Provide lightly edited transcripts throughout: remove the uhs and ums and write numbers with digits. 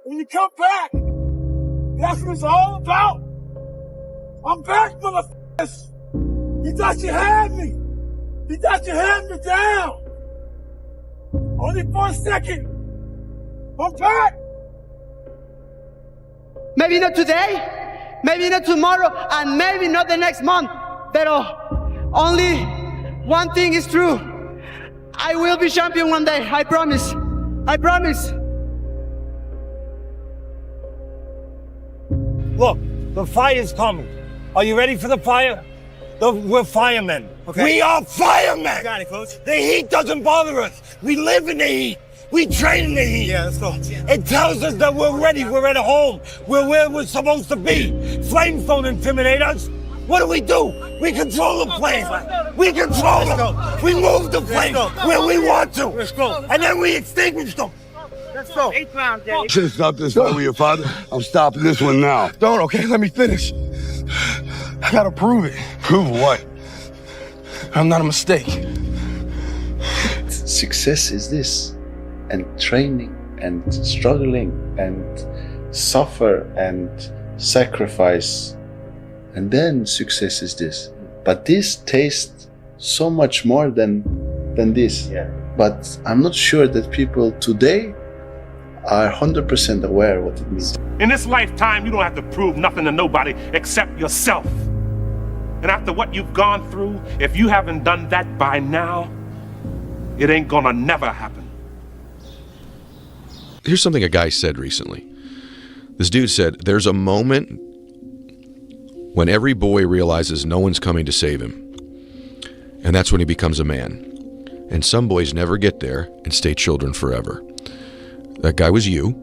When you come back, that's what it's all about. I'm back, motherfuckers. You thought you had me. You thought you had me down. Only for a second. I'm back. Maybe not today, maybe not tomorrow, and maybe not the next month. But only one thing is true. I will be champion one day. I promise. I promise. Look, the fire's coming. Are you ready for the fire? We're firemen. Okay. We are firemen! Got it, Coach. The heat doesn't bother us. We live in the heat. We train in the heat. Yeah, let's go. It tells us that we're ready. We're at home. We're where we're supposed to be. Flames don't intimidate us. What do? We control the flames. We control them. We move the flames where we want to. Let's go. And then we extinguish them. Let's go. Should have stopped this fight with your father. I'm stopping this one now. Don't, okay? Let me finish. I gotta prove it. Prove what? I'm not a mistake. Success is this, and training and struggling and suffer and sacrifice, and then success is this. But this tastes so much more than this. Yeah. But I'm not sure that people today are 100% aware what it means. In this lifetime, you don't have to prove nothing to nobody except yourself. And after what you've gone through, if you haven't done that by now, it ain't gonna never happen. Here's something a guy said recently. This dude said, there's a moment when every boy realizes no one's coming to save him. And that's when he becomes a man. And some boys never get there and stay children forever. That guy was you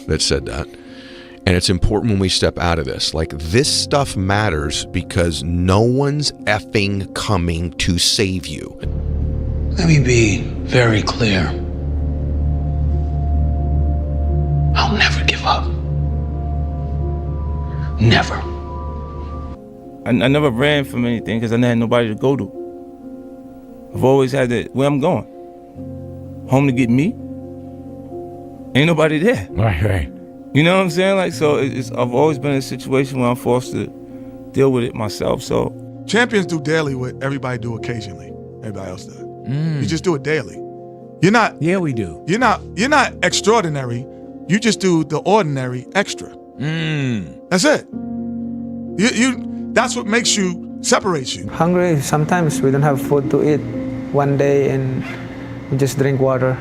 that said that. And it's important when we step out of this. Like, this stuff matters because no one's effing coming to save you. Let me be very clear. I'll never give up. Never. I never ran from anything because I never had nobody to go to. I've always had that, where I'm going. Home to get me. Ain't nobody there. Right. You know what I'm saying? Like, so I've always been in a situation where I'm forced to deal with it myself, so. Champions do daily what everybody do occasionally. Everybody else does. You just do it daily. You're not. Yeah, we do. You're not extraordinary. You just do the ordinary extra. That's it. That's what makes you, separates you. Hungry, sometimes we don't have food to eat one day and we just drink water.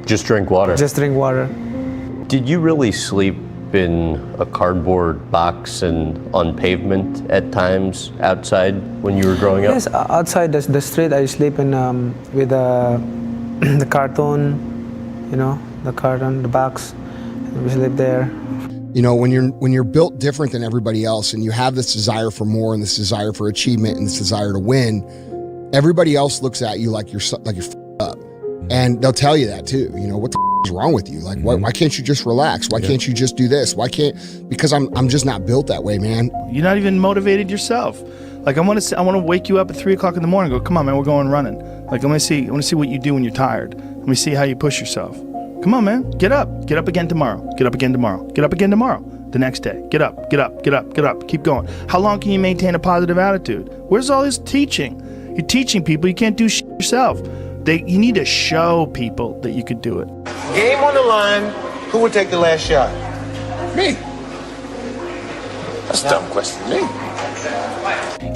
Just drink water? Just drink water. Did you really sleep in a cardboard box and on pavement at times outside when you were growing up? Yes, outside the street I sleep in with the carton, you know, the carton, the box. We sleep there. You know, when you're built different than everybody else and you have this desire for more and this desire for achievement and this desire to win, everybody else looks at you like you're up. And they'll tell you that too. You know, what the is wrong with you? Like, why can't you just relax? Why can't you just do this? Why can't? Because I'm just not built that way, man. You're not even motivated yourself. Like, I want to wake you up at 3 o'clock in the morning and go, come on, man, we're going running. Like, I want to see what you do when you're tired. Let me see how you push yourself. Come on, man, get up again tomorrow. Get up again tomorrow. Get up again tomorrow. The next day, get up. Keep going. How long can you maintain a positive attitude? Where's all this teaching? You're teaching people you can't do shit yourself. You need to show people that you could do it. Game on the line, who would take the last shot? Me. That's a dumb question. Me.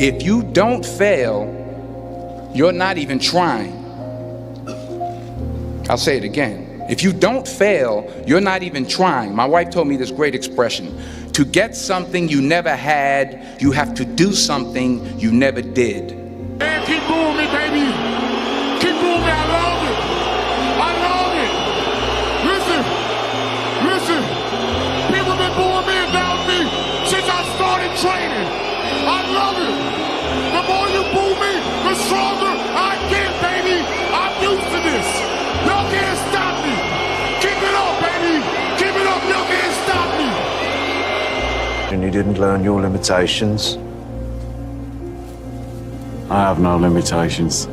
If you don't fail, you're not even trying. I'll say it again. If you don't fail, you're not even trying. My wife told me this great expression. To get something you never had, you have to do something you never did. Man, keep moving me, baby. Keep moving, I love it. I love it. Listen. People been booing me and down me since I started training. I love it. The more you boo me, the stronger I get, baby. I'm used to this. Y'all can't stop me. Keep it up, baby. Keep it up. Y'all can't stop me. And you didn't learn your limitations. I have no limitations.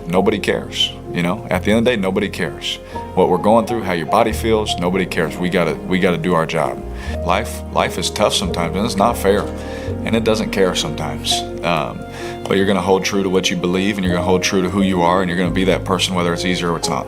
Nobody cares, you know? At the end of the day, nobody cares. what we're going through, how your body feels, nobody cares. We gotta do our job. Life is tough sometimes, and it's not fair, and it doesn't care sometimes. But you're gonna hold true to what you believe, and you're gonna hold true to who you are, and you're gonna be that person whether it's easy or it's not.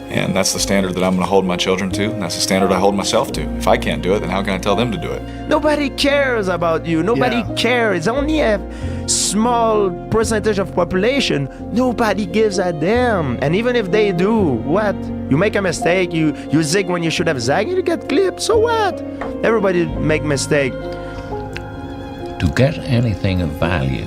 And that's the standard that I'm gonna hold my children to, and that's the standard I hold myself to. If I can't do it, then how can I tell them to do it? Nobody cares about you. Nobody cares. It's only a small percentage of population. Nobody gives a damn. And even if they do, what? You make a mistake, you zig when you should have zagged, you get clipped, so what? Everybody make mistake. To get anything of value,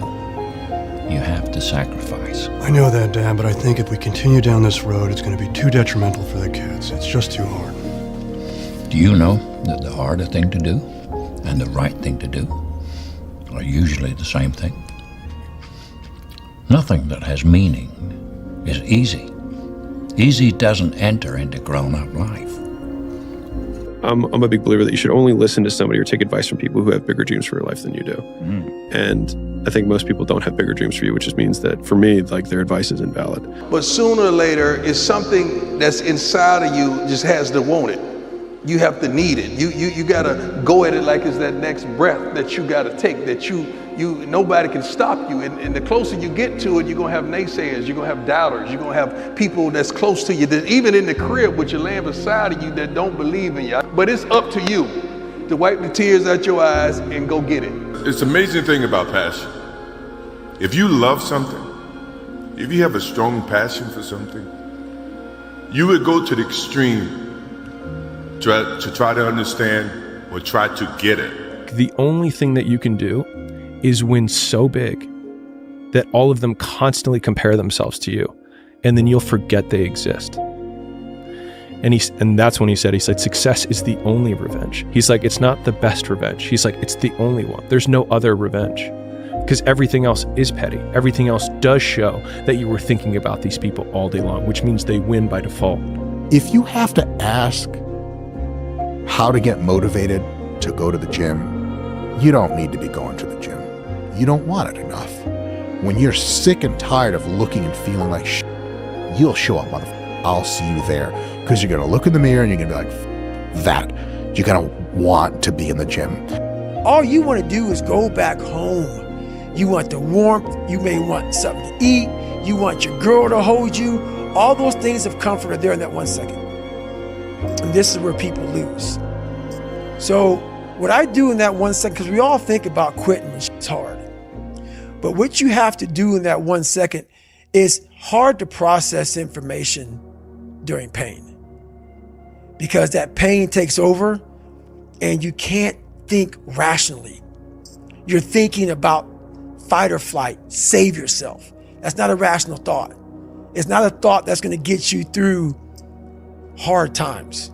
you have to sacrifice. I know that, Dad, but I think if we continue down this road, it's going to be too detrimental for the kids. It's just too hard. Do you know that the harder thing to do and the right thing to do are usually the same thing? Nothing that has meaning is easy. Easy doesn't enter into grown-up life. I'm a big believer that you should only listen to somebody or take advice from people who have bigger dreams for your life than you do. And I think most people don't have bigger dreams for you, which just means that for me, like, their advice is invalid. But sooner or later, it's something that's inside of you just has to want it. You have to need it. You gotta go at it like it's that next breath that you gotta take, that nobody can stop you. And the closer you get to it, you're gonna have naysayers, you're gonna have doubters, you're gonna have people that's close to you, that even in the crib with your laying beside of you that don't believe in you. But it's up to you to wipe the tears out your eyes and go get it. It's an amazing thing about passion. If you love something, if you have a strong passion for something, you would go to the extreme to try to understand or try to get it. The only thing that you can do is win so big that all of them constantly compare themselves to you, and then you'll forget they exist. And that's when he said, success is the only revenge. He's like, it's not the best revenge. He's like, it's the only one. There's no other revenge. Because everything else is petty. Everything else does show that you were thinking about these people all day long, which means they win by default. If you have to ask how to get motivated to go to the gym, you don't need to be going to the gym. You don't want it enough. When you're sick and tired of looking and feeling like shit, you'll show up, motherfucker. I'll see you there. Because you're gonna look in the mirror and you're gonna be like, that. You're gonna want to be in the gym. All you want to do is go back home. You want the warmth, you may want something to eat, you want your girl to hold you. All those things of comfort are there in that 1 second. And this is where people lose. So what I do in that 1 second, because we all think about quitting when it's hard. But what you have to do in that 1 second is hard to process information during pain. Because that pain takes over and you can't think rationally. You're thinking about fight or flight, save yourself. That's not a rational thought. It's not a thought that's going to get you through hard times.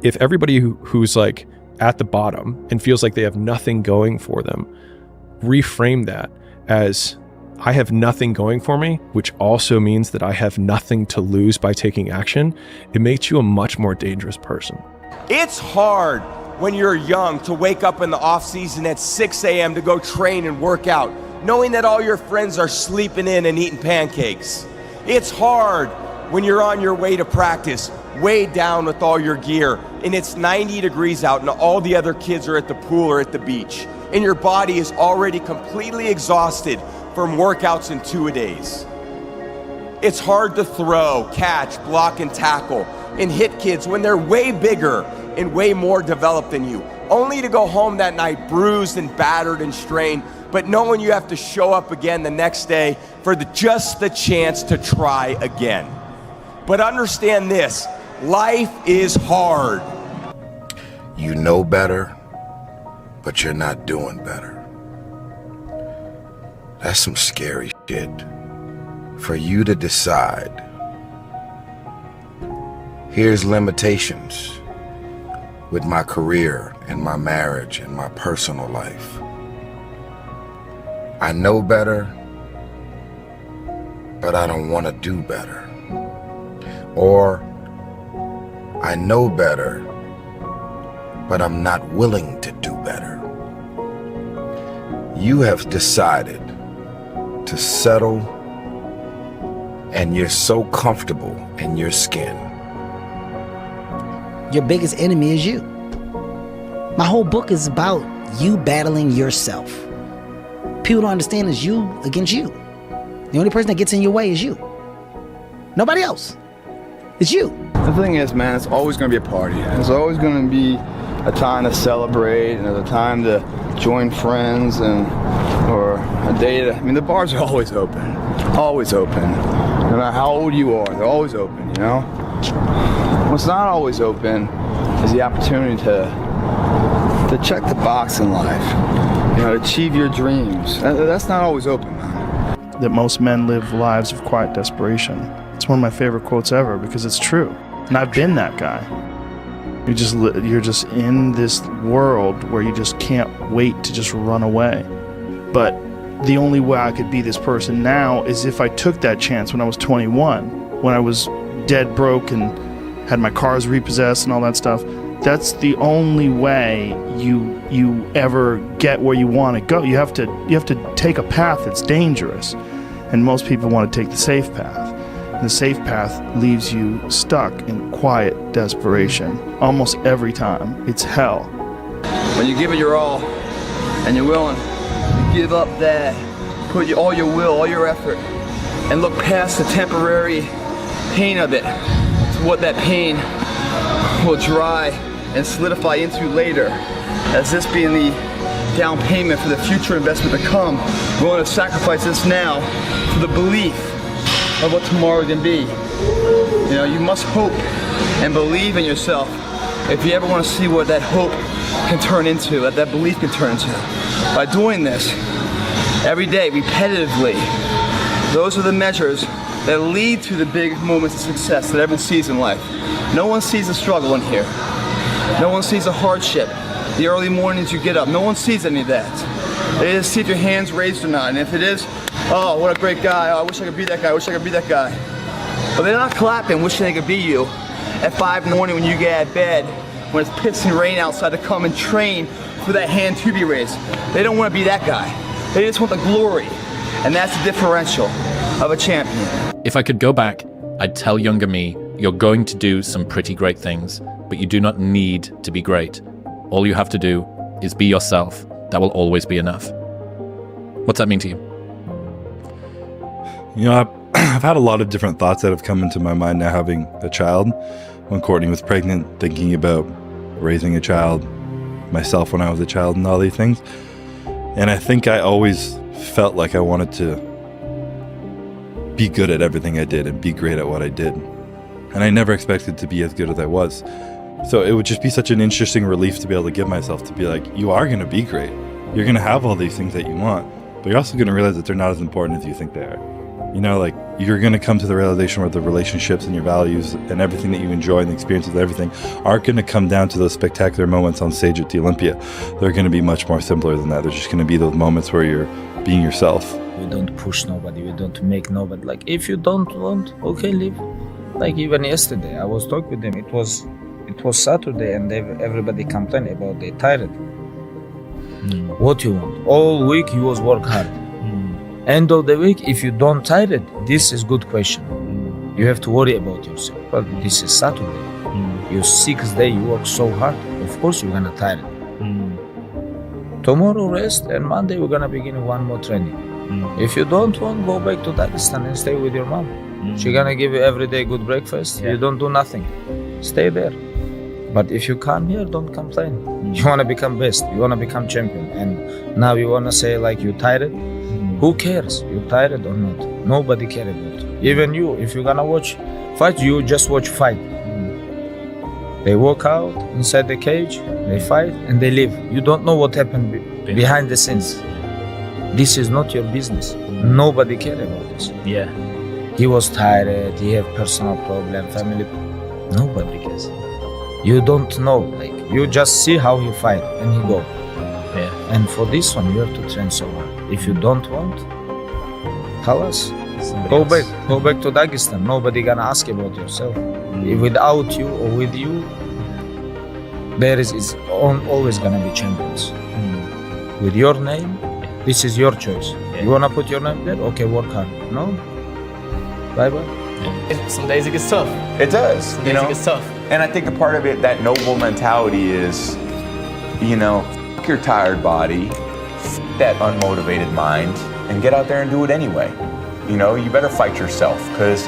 If everybody who's like at the bottom and feels like they have nothing going for them, reframe that as, I have nothing going for me, which also means that I have nothing to lose by taking action, it makes you a much more dangerous person. It's hard when you're young to wake up in the off season at 6 a.m. to go train and work out, knowing that all your friends are sleeping in and eating pancakes. It's hard when you're on your way to practice, weighed down with all your gear, and it's 90 degrees out and all the other kids are at the pool or at the beach, and your body is already completely exhausted from workouts in 2-a-days. It's hard to throw, catch, block, and tackle, and hit kids when they're way bigger and way more developed than you, only to go home that night bruised and battered and strained, but knowing you have to show up again the next day for just the chance to try again. But understand this, life is hard. You know better, but you're not doing better. That's some scary shit. For you to decide, here's limitations with my career and my marriage and my personal life. I know better, but I don't want to do better. Or I know better, but I'm not willing to do better. You have decided to settle, and you're so comfortable in your skin your biggest enemy is you. My whole book is about you battling yourself. People don't understand it's you against you. The only person that gets in your way is you. Nobody else. It's you. The thing is, man, it's always going to be a party. There's always going to be a time to celebrate, and there's a time to join friends, or a day to, I mean, the bars are always open. Always open. No matter how old you are, they're always open, you know? What's not always open is the opportunity to check the box in life. You know, to achieve your dreams. That's not always open, man. That most men live lives of quiet desperation. It's one of my favorite quotes ever because it's true. And I've been that guy. You're just in this world where you just can't wait to just run away. But the only way I could be this person now is if I took that chance when I was 21, when I was dead broke and had my cars repossessed and all that stuff. That's the only way you ever get where you want to go. You have to take a path that's dangerous, and most people want to take the safe path. And the safe path leaves you stuck in quiet desperation. Almost every time, it's hell. When you give it your all, and you're willing to give up that, put all your will, all your effort, and look past the temporary pain of it to what that pain will dry and solidify into later, as this being the down payment for the future investment to come. Willing to sacrifice this now for the belief of what tomorrow can be. You know, you must hope and believe in yourself if you ever want to see what that hope can turn into, what that belief can turn into. By doing this every day, repetitively, those are the measures that lead to the big moments of success that everyone sees in life. No one sees the struggle in here. No one sees the hardship, the early mornings you get up. No one sees any of that. They just see if your hand's raised or not. And if it is, oh, what a great guy. Oh, I wish I could be that guy. I wish I could be that guy. But they're not clapping, wishing they could be you at 5 in the morning when you get out of bed, when it's pissing rain outside, to come and train for that hand to be raised. They don't want to be that guy. They just want the glory. And that's the differential of a champion. If I could go back, I'd tell younger me, you're going to do some pretty great things, but you do not need to be great. All you have to do is be yourself. That will always be enough. What's that mean to you? You know, I've had a lot of different thoughts that have come into my mind now having a child. When Courtney was pregnant, thinking about raising a child, myself when I was a child, and all these things. And I think I always felt like I wanted to be good at everything I did and be great at what I did. And I never expected to be as good as I was. So it would just be such an interesting relief to be able to give myself, to be like, you are going to be great. You're going to have all these things that you want, but you're also going to realize that they're not as important as you think they are. You know, like, you're going to come to the realization where the relationships and your values and everything that you enjoy and the experiences of everything aren't going to come down to those spectacular moments on stage at the Olympia. They're going to be much more simpler than that. They're just going to be those moments where you're being yourself. We don't push nobody. We don't make nobody. Like, if you don't want, okay, leave. Like, even yesterday, I was talking with them. It was Saturday, and everybody complained about they tired. What you want? All week you was work hard. End of the week, if you don't tired, this is good question. You have to worry about yourself. But this is Saturday. Your 6th day, you work so hard. Of course, you're gonna tired. Tomorrow rest, and Monday we're gonna begin one more training. If you don't want, go back to Dagestan and stay with your mom. She's gonna give you every day good breakfast. You don't do nothing. Stay there. But if you come here, don't complain. You wanna become best. You wanna become champion. And now you wanna say like you tired. Who cares? You tired or not? Nobody cares about you. Even you, if you're gonna watch fight, you just watch fight. They walk out inside the cage, they fight, and they leave. You don't know what happened behind the scenes. This is not your business. Nobody cares about this. Yeah. He was tired, he have personal problem, family. Nobody cares. You don't know, like, you just see how he fight and he go. Yeah. And for this one, you have to train so hard. If you don't want, tell us. Go back to Dagestan. Nobody gonna ask about yourself. Without you or with you, there is always gonna be champions. With your name, this is your choice. You wanna put your name there? Okay, work hard. No? Bye bye. Some days it gets tough. It does. Some days it gets tough. And I think a part of it, that noble mentality is, you know, f your tired body, f that unmotivated mind, and get out there and do it anyway. You know, you better fight yourself, because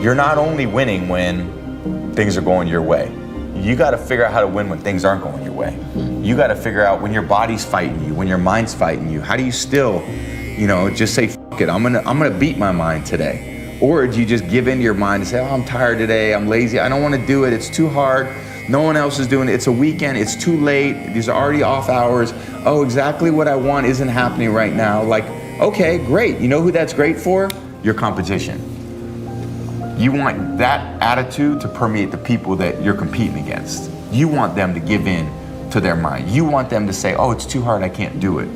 you're not only winning when things are going your way. You got to figure out how to win when things aren't going your way. You got to figure out when your body's fighting you, when your mind's fighting you. How do you still, you know, just say, F it, I'm gonna beat my mind today? Or do you just give in to your mind and say, oh, I'm tired today, I'm lazy, I don't want to do it, it's too hard, no one else is doing it, it's a weekend, it's too late, these are already off hours, oh, exactly what I want isn't happening right now. Like, okay, great. You know who that's great for? Your competition. You want that attitude to permeate the people that you're competing against. You want them to give in to their mind. You want them to say, oh, it's too hard, I can't do it.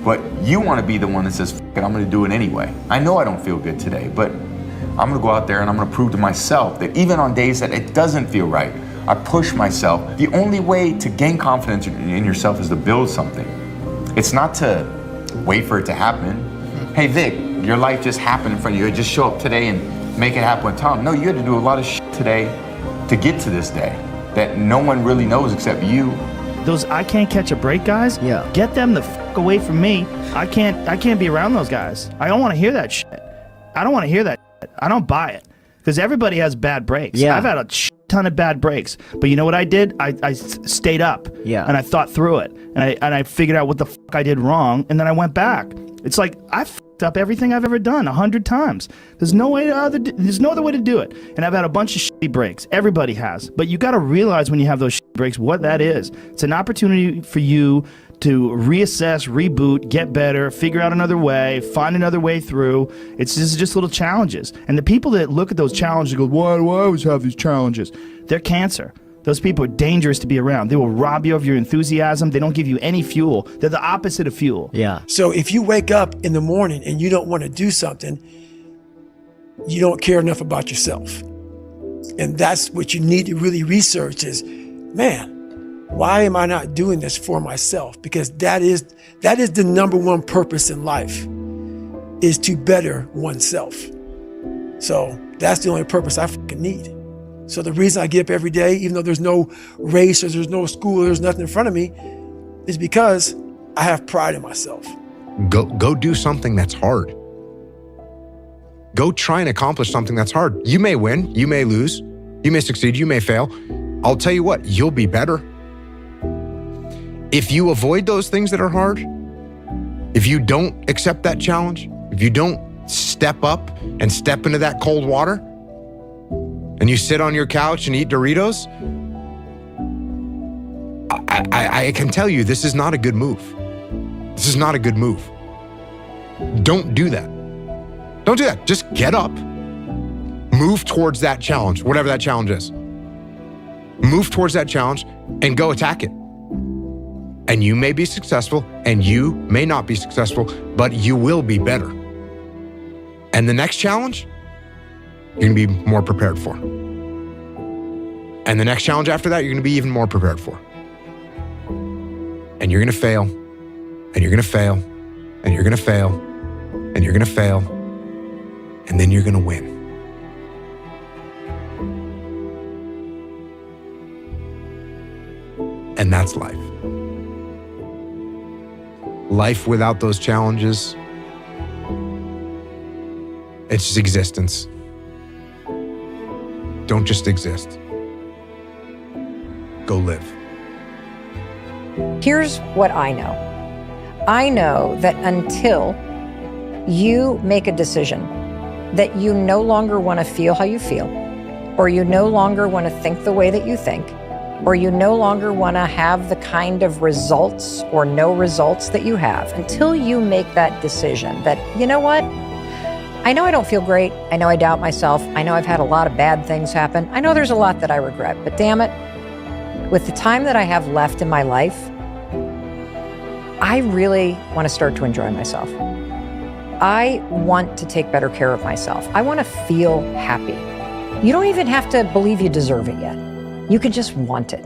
But you want to be the one that says, F it, I'm gonna do it anyway. I know I don't feel good today, but I'm gonna go out there and I'm gonna prove to myself that even on days that it doesn't feel right, I push myself. The only way to gain confidence in yourself is to build something. It's not to wait for it to happen. Hey Vic, your life just happened in front of you. Just show up today and make it happen with Tom. No, you had to do a lot of shit today to get to this day that no one really knows except you. Those I can't catch a break guys, yeah, get them the fuck away from me. I can't be around those guys. I don't want to hear that shit. I don't want to hear that shit. I don't buy it. Because everybody has bad breaks. Yeah. I've had a ton of bad breaks. But you know what I did? I stayed up. Yeah. And I thought through it. And I figured out what the fuck I did wrong. And then I went back. It's like I fucked up everything I've ever done 100 times. There's no other way to do it. And I've had a bunch of shitty breaks. Everybody has. But you got to realize when you have those shitty breaks what that is. It's an opportunity for you to reassess, reboot, get better, figure out another way, find another way through. It's just little challenges. And the people that look at those challenges and go, why do I always have these challenges? They're cancer. Those people are dangerous to be around. They will rob you of your enthusiasm. They don't give you any fuel. They're the opposite of fuel. Yeah. So if you wake up in the morning and you don't want to do something, you don't care enough about yourself. And that's what you need to really research is, man, why am I not doing this for myself? Because that is the number one purpose in life, is to better oneself. So that's the only purpose I fucking need. So the reason I get up every day, even though there's no race or there's no school, there's nothing in front of me, is because I have pride in myself. Go do something that's hard. Go try and accomplish something that's hard. You may win, you may lose, you may succeed, you may fail. I'll tell you what, you'll be better. If you avoid those things that are hard, if you don't accept that challenge, if you don't step up and step into that cold water, and you sit on your couch and eat Doritos, I can tell you this is not a good move. This is not a good move. Don't do that. Don't do that. Just get up, move towards that challenge, whatever that challenge is. Move towards that challenge and go attack it. And you may be successful and you may not be successful, but you will be better. And the next challenge, you're gonna be more prepared for. And the next challenge after that, you're gonna be even more prepared for. And you're gonna fail, and you're gonna fail, and you're gonna fail, and you're gonna fail, and then you're gonna win. And that's life. Life without those challenges, it's just existence. Don't just exist. Go live. Here's what I know. I know that until you make a decision that you no longer want to feel how you feel, or you no longer want to think the way that you think, or you no longer want to have the kind of results or no results that you have, until you make that decision that, you know what? I know I don't feel great. I know I doubt myself. I know I've had a lot of bad things happen. I know there's a lot that I regret, but damn it, with the time that I have left in my life, I really want to start to enjoy myself. I want to take better care of myself. I want to feel happy. You don't even have to believe you deserve it yet. You can just want it.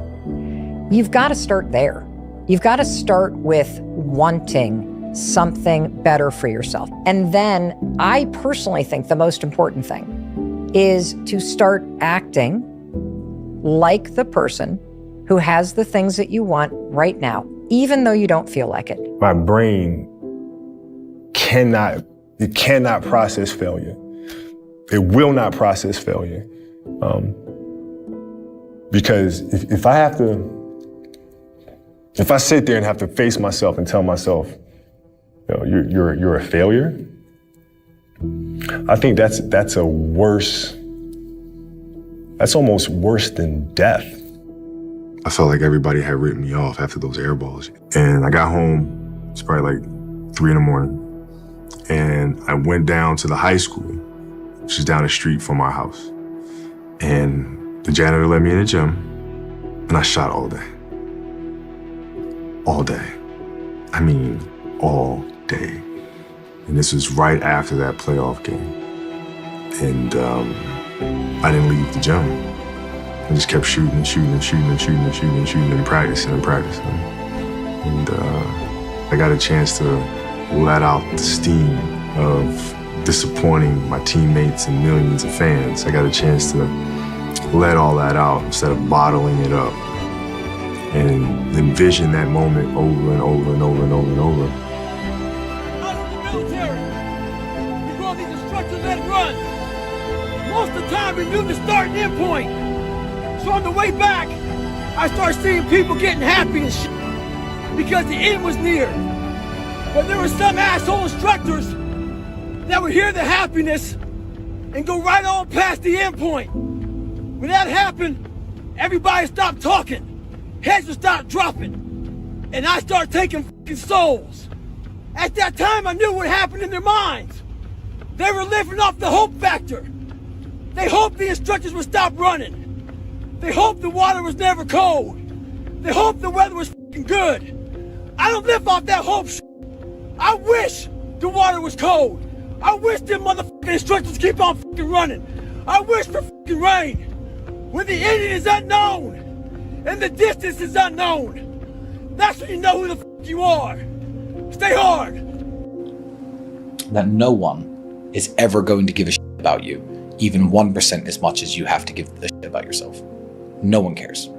You've got to start there. You've got to start with wanting something better for yourself. And then I personally think the most important thing is to start acting like the person who has the things that you want right now, even though you don't feel like it. My brain cannot process failure. It will not process failure. Because if I sit there and have to face myself and tell myself, you're a failure, I think that's almost worse than death. I felt like everybody had written me off after those air balls. And I got home, it's probably like 3 a.m, and I went down to the high school, which is down the street from our house. And the janitor let me in the gym, and I shot all day. All day. I mean, all day. And this was right after that playoff game. And I didn't leave the gym. I just kept shooting and practicing. And I got a chance to let out the steam of disappointing my teammates and millions of fans. I got a chance to let all that out instead of bottling it up and envision that moment over and over and over and over and over. Us in the military, we go on these instructor-led runs. Most of the time we knew the start and end point. So on the way back, I started seeing people getting happy and shit because the end was near. But there were some asshole instructors that would hear the happiness and go right on past the end point. When that happened, everybody stopped talking. Heads would start dropping. And I started taking fucking souls. At that time, I knew what happened in their minds. They were living off the hope factor. They hoped the instructors would stop running. They hoped the water was never cold. They hoped the weather was fucking good. I don't live off that hope shit. I wish the water was cold. I wish them motherfucking instructors keep on fucking running. I wish for fucking rain. When the ending is unknown and the distance is unknown, that's when you know who the fuck you are. Stay hard. That no one is ever going to give a shit about you, even 1% as much as you have to give a shit about yourself. No one cares.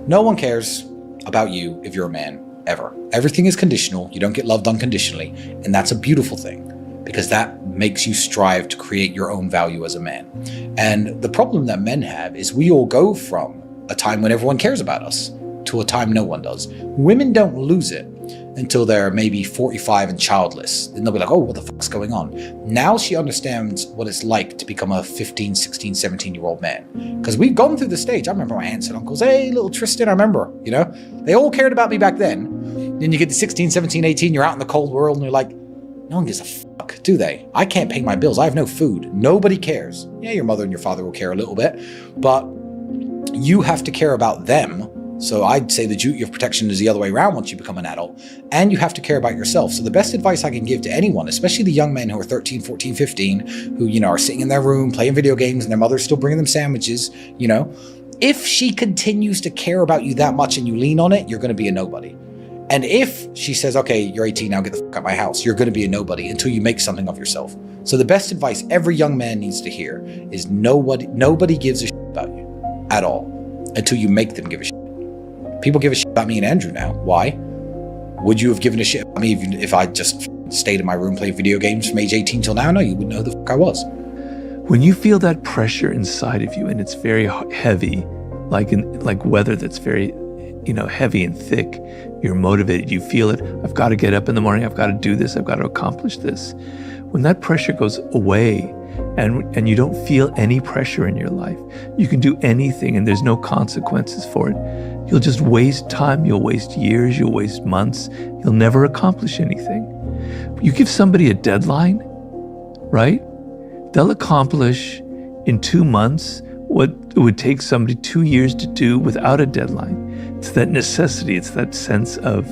No one cares about you if you're a man, ever. Everything is conditional. You don't get loved unconditionally, and that's a beautiful thing, because that makes you strive to create your own value as a man. And the problem that men have is we all go from a time when everyone cares about us to a time no one does. Women don't lose it until they're maybe 45 and childless. Then they'll be like, oh, what the fuck's going on? Now she understands what it's like to become a 15, 16, 17-year-old man. Because we've gone through the stage. I remember my aunts and uncles, hey, little Tristan, I remember, they all cared about me back then. Then you get to 16, 17, 18, you're out in the cold world and you're like, no one gives a fuck, do they? I can't pay my bills. I have no food. Nobody cares. Yeah, your mother and your father will care a little bit, but you have to care about them. So I'd say the duty of protection is the other way around once you become an adult, and you have to care about yourself. So the best advice I can give to anyone, especially the young men who are 13, 14, 15, who, are sitting in their room playing video games and their mother's still bringing them sandwiches, if she continues to care about you that much and you lean on it, you're going to be a nobody. And if she says, okay, you're 18 now, get the fuck out of my house, you're going to be a nobody until you make something of yourself. So the best advice every young man needs to hear is nobody gives a shit about you at all until you make them give a shit. People give a shit about me and Andrew now. Why? Would you have given a shit about me if I just stayed in my room playing video games from age 18 till now? No, you wouldn't know who the fuck I was. When you feel that pressure inside of you and it's very heavy, like weather that's very, heavy and thick, you're motivated, you feel it. I've got to get up in the morning. I've got to do this. I've got to accomplish this. When that pressure goes away and you don't feel any pressure in your life, you can do anything and there's no consequences for it. You'll just waste time, you'll waste years, you'll waste months, you'll never accomplish anything. You give somebody a deadline, right? They'll accomplish in 2 months what it would take somebody 2 years to do without a deadline. It's that necessity, it's that sense of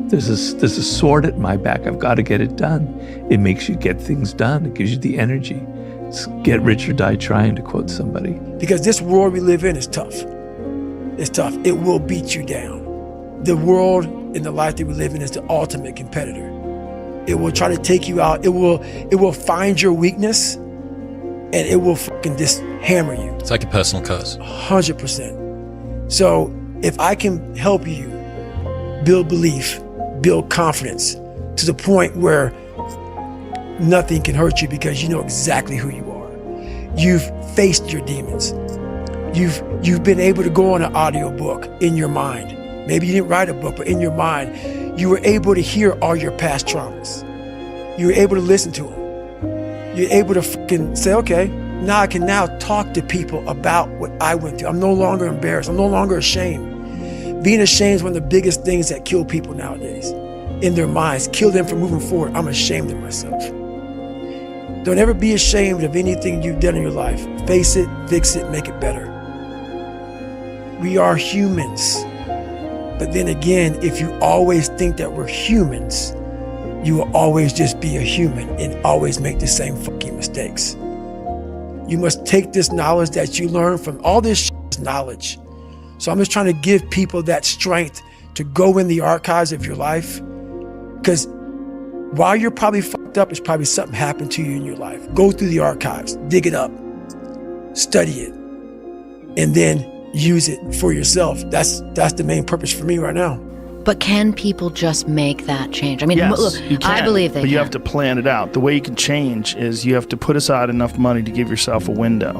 there's a sword at my back, I've got to get it done. It makes you get things done, it gives you the energy. It's get rich or die trying, to quote somebody. Because this world we live in is tough. It's tough. It will beat you down. The world and the life that we live in is the ultimate competitor. It will try to take you out. It will find your weakness and it will fucking just hammer you. It's like a personal curse. 100%. So if I can help you build belief, build confidence to the point where nothing can hurt you because you know exactly who you are. You've faced your demons. You've been able to go on an audiobook in your mind. Maybe you didn't write a book, but in your mind, you were able to hear all your past traumas. You were able to listen to them. You're able to fucking say, okay, now I can now talk to people about what I went through. I'm no longer embarrassed. I'm no longer ashamed. Being ashamed is one of the biggest things that kill people nowadays. In their minds, kill them from moving forward. I'm ashamed of myself. Don't ever be ashamed of anything you've done in your life. Face it, fix it, make it better. We are humans. But then again, if you always think that we're humans, you will always just be a human and always make the same fucking mistakes. You must take this knowledge that you learn from all this knowledge. So I'm just trying to give people that strength to go in the archives of your life. Because while you're probably fucked up, it's probably something happened to you in your life. Go through the archives, dig it up, study it, and then use it for yourself. That's the main purpose for me right now. But can people just make that change? I mean, Yes, look, you can, I believe they but you can. have to plan it out. The way you can change is you have to put aside enough money to give yourself a window.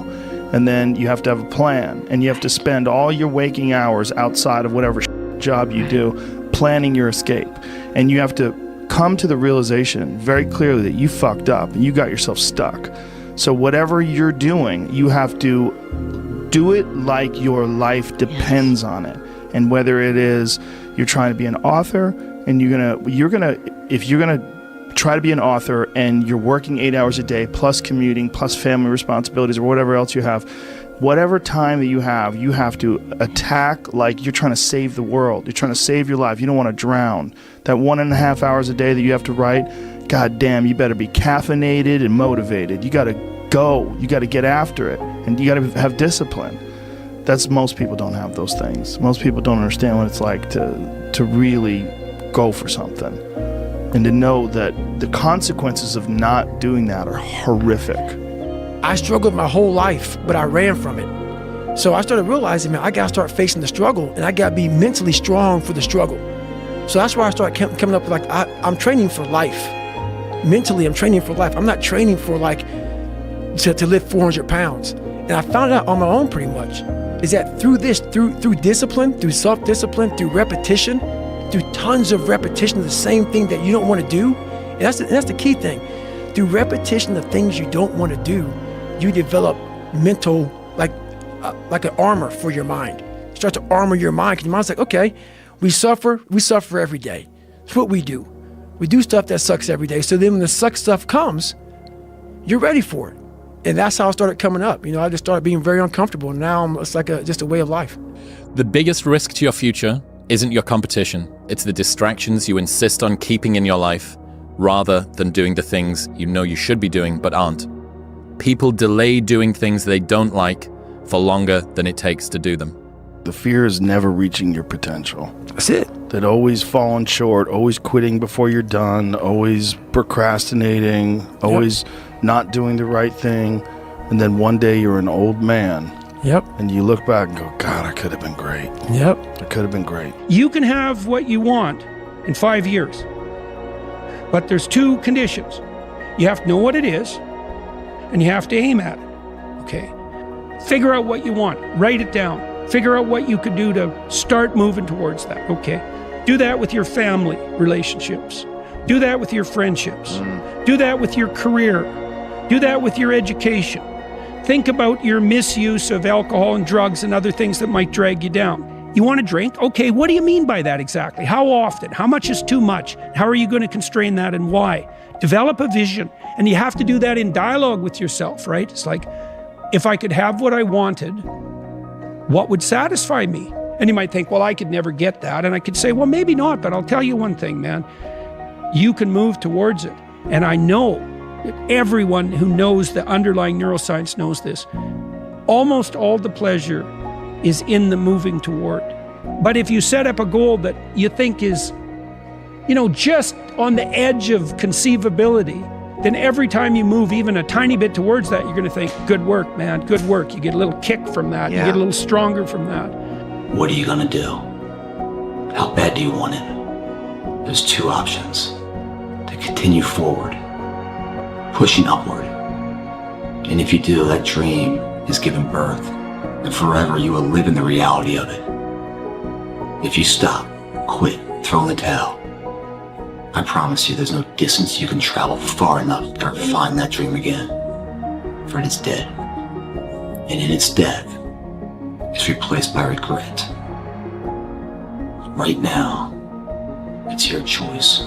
And then you have to have a plan. And you have to spend all your waking hours outside of whatever job you do planning your escape. And you have to come to the realization very clearly that you fucked up and you got yourself stuck. So whatever you're doing, you have to do it like your life depends on it. And whether it is you're trying to be an author and if you're gonna try to be an author and you're working 8 hours a day plus commuting plus family responsibilities or whatever else you have, whatever time that you have to attack like you're trying to save the world. You're trying to save your life. You don't want to drown. That 1.5 hours a day that you have to write, god damn, you better be caffeinated and motivated. You gotta go. You gotta get after it. And you gotta have discipline. Most people don't have those things. Most people don't understand what it's like to really go for something. And to know that the consequences of not doing that are horrific. I struggled my whole life, but I ran from it. So I started realizing, man, I gotta start facing the struggle and I gotta be mentally strong for the struggle. So that's why I started coming up with like, I'm training for life. Mentally, I'm training for life. I'm not training for like, to lift 400 pounds. And I found out on my own pretty much, is that through discipline, through self-discipline, through repetition, through tons of repetition of the same thing that you don't want to do, and that's the key thing. Through repetition of things you don't want to do, you develop mental, like an armor for your mind. You start to armor your mind, because your mind's like, okay, we suffer every day. That's what we do. We do stuff that sucks every day, so then when the suck stuff comes, you're ready for it. And that's how I started coming up. I just started being very uncomfortable, and now it's like just a way of life. The biggest risk to your future isn't your competition. It's the distractions you insist on keeping in your life, rather than doing the things you know you should be doing but aren't. People delay doing things they don't like for longer than it takes to do them. The fear is never reaching your potential. That's it. That always falling short, always quitting before you're done, always procrastinating, always not doing the right thing. And then one day you're an old man. Yep. And you look back and go, God, I could have been great. Yep. I could have been great. You can have what you want in 5 years. But there's 2 conditions. You have to know what it is, and you have to aim at it. Okay. Figure out what you want. Write it down. Figure out what you could do to start moving towards that. Okay. Do that with your family relationships. Do that with your friendships. Do that with your career. Do that with your education. Think about your misuse of alcohol and drugs and other things that might drag you down. You want to drink? Okay, what do you mean by that exactly? How often? How much is too much? How are you going to constrain that, and why? Develop a vision, and you have to do that in dialogue with yourself, right? It's like, if I could have what I wanted, what would satisfy me? And you might think, well, I could never get that. And I could say, well, maybe not, but I'll tell you one thing, man. You can move towards it. And I know that everyone who knows the underlying neuroscience knows this. Almost all the pleasure is in the moving toward. But if you set up a goal that you think is, just on the edge of conceivability, then every time you move even a tiny bit towards that, you're going to think, good work, man, good work. You get a little kick from that. You get a little stronger from that. What are you going to do? How bad do you want it? There's two options. To continue forward, pushing upward. And if you do, that dream is given birth, and forever you will live in the reality of it. If you stop, quit, throw in the towel, I promise you there's no distance you can travel far enough to ever find that dream again. For it is dead. And in its death, it's replaced by regret. Right now, it's your choice.